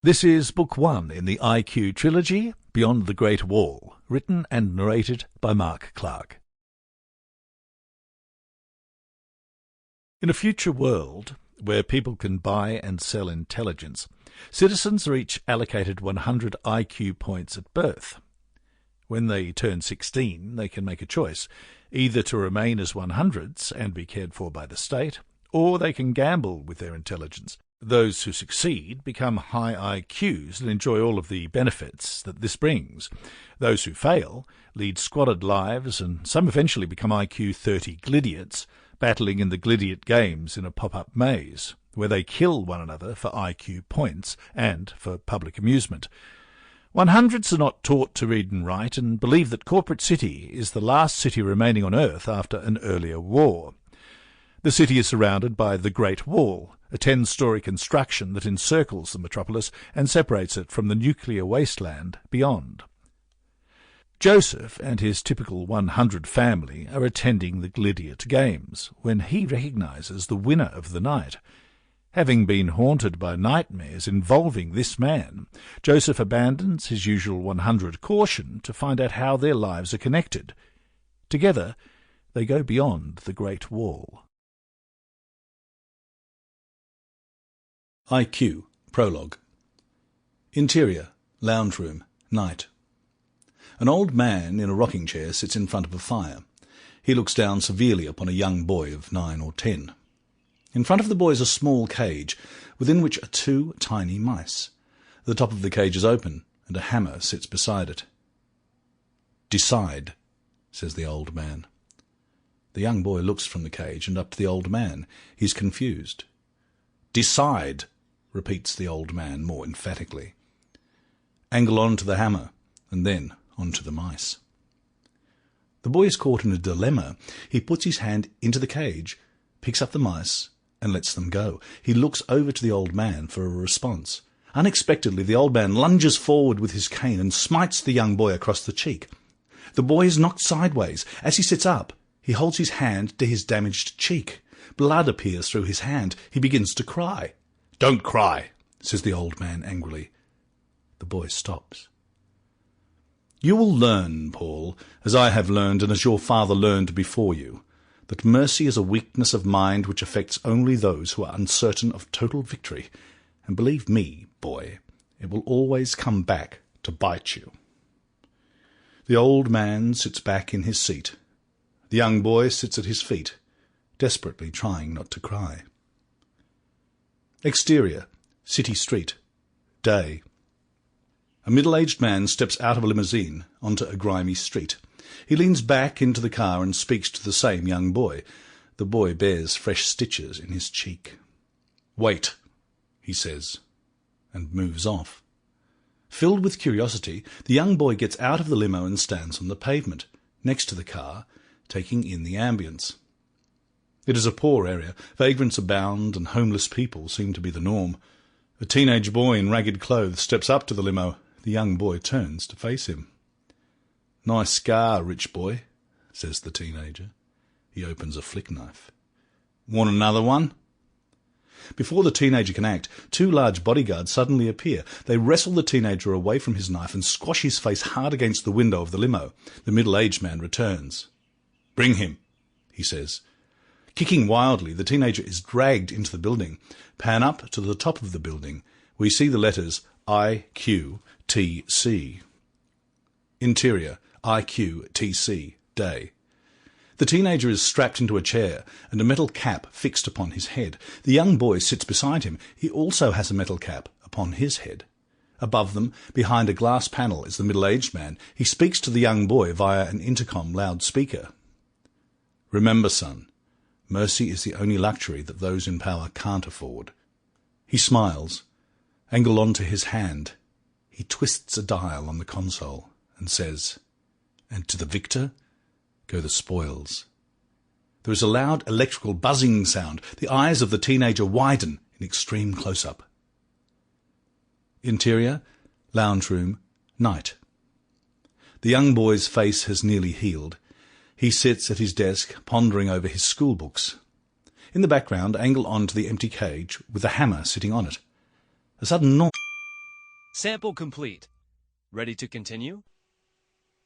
This is Book 1 in the I.Q Trilogy, Beyond the Great Wall, written and narrated by Mark Clark. In a future world where people can buy and sell intelligence, citizens are each allocated 100 I.Q points at birth. When they turn 16, they can make a choice, either to remain as 100s and be cared for by the state, or they can gamble with their intelligence. Those who succeed become high I.Q.s and enjoy all of the benefits that this brings. Those who fail lead squalid lives, and some eventually become I.Q. 30 glidiots, battling in the Glidiot Games in a pop-up maze, where they kill one another for I.Q. points and for public amusement. 100s are not taught to read and write and believe that Corporate City is the last city remaining on Earth after an earlier war. The city is surrounded by the Great Wall, a 10-storey construction that encircles the metropolis and separates it from the nuclear wasteland beyond. Joseph and his typical 100 family are attending the Glidiot Games when he recognizes the winner of the night. Having been haunted by nightmares involving this man, Joseph abandons his usual 100 caution to find out how their lives are connected. Together, they go beyond the Great Wall. I.Q. Prologue. Interior, lounge room, night. An old man in a rocking chair sits in front of a fire. He looks down severely upon a young boy of 9 or 10. In front of the boy is a small cage, within which are 2 tiny mice. The top of the cage is open, and a hammer sits beside it. "Decide," says the old man. The young boy looks from the cage and up to the old man. He's confused. "Decide," repeats the old man more emphatically. Angle on to the hammer, and then on to the mice. The boy is caught in a dilemma. He puts his hand into the cage, picks up the mice, and lets them go. He looks over to the old man for a response. Unexpectedly, the old man lunges forward with his cane and smites the young boy across the cheek. The boy is knocked sideways. As he sits up, he holds his hand to his damaged cheek. Blood appears through his hand. He begins to cry. "Don't cry," says the old man angrily. The boy stops. "You will learn, Paul, as I have learned and as your father learned before you, that mercy is a weakness of mind which affects only those who are uncertain of total victory, and believe me, boy, it will always come back to bite you." The old man sits back in his seat. The young boy sits at his feet, desperately trying not to cry. Exterior, city street, day. A middle-aged man steps out of a limousine onto a grimy street. He leans back into the car and speaks to the same young boy. The boy bears fresh stitches in his cheek. "Wait," he says, and moves off. Filled with curiosity, the young boy gets out of the limo and stands on the pavement, next to the car, taking in the ambience. It is a poor area. Vagrants abound, and homeless people seem to be the norm. A teenage boy in ragged clothes steps up to the limo. The young boy turns to face him. "Nice scar, rich boy," says the teenager. He opens a flick knife. "Want another one?" Before the teenager can act, 2 large bodyguards suddenly appear. They wrestle the teenager away from his knife and squash his face hard against the window of the limo. The middle-aged man returns. "Bring him," he says. Kicking wildly, the teenager is dragged into the building. Pan up to the top of the building. We see the letters I.Q.T.C. Interior, I.Q.T.C. Day. The teenager is strapped into a chair and a metal cap fixed upon his head. The young boy sits beside him. He also has a metal cap upon his head. Above them, behind a glass panel, is the middle-aged man. He speaks to the young boy via an intercom loudspeaker. "Remember, son, mercy is the only luxury that those in power can't afford." He smiles. Angle on to his hand. He twists a dial on the console and says, "And to the victor go the spoils." There is a loud electrical buzzing sound. The eyes of the teenager widen in extreme close-up. Interior, lounge room, night. The young boy's face has nearly healed. He sits at his desk, pondering over his school books. In the background, angle on to the empty cage with the hammer sitting on it. A sudden noise. Sample complete. Ready to continue?